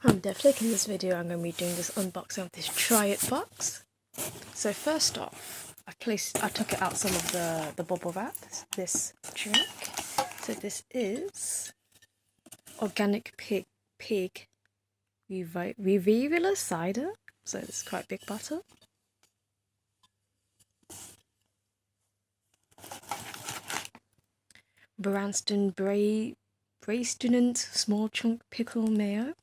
I'm Deathlake. In this video I'm going to be doing this unboxing of this TRYIT box. So first off, I took it out some of the bubble wrap, this drink. So this is organic pig reviewable cider. So it's quite big bottle. Branston Braistonant small chunk pickle mayo.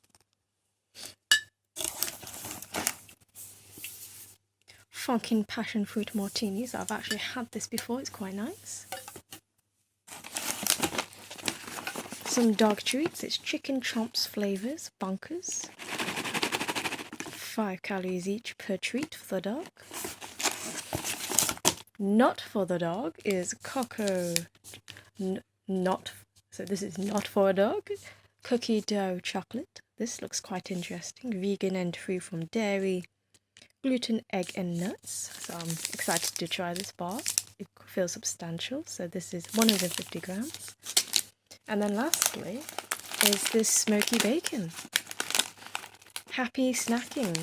Funkin' passion fruit martinis. I've actually had this before, it's quite nice. Some dog treats, it's chicken chomps flavors, bonkers. 5 calories each per treat for the dog. Not for the dog is cocoa, so this is not for a dog. Cookie dough chocolate. This looks quite interesting. Vegan and free from dairy, gluten, egg and nuts. So I'm excited to try this bar. It feels substantial. So this is 150 grams. And then lastly is this smoky bacon. Happy snacking.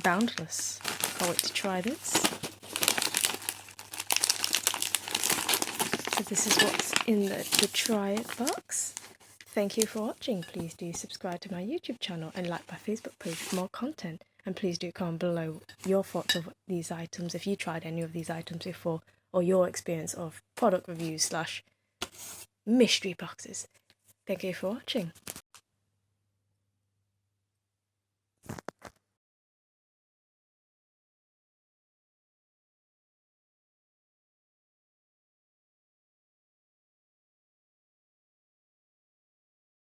Boundless. Can't wait to try this. So this is what's in the TRYIT box. Thank you for watching. Please do subscribe to my YouTube channel and like my Facebook page for more content. And please do comment below your thoughts of these items, if you tried any of these items before, or your experience of product reviews / mystery boxes. Thank you for watching.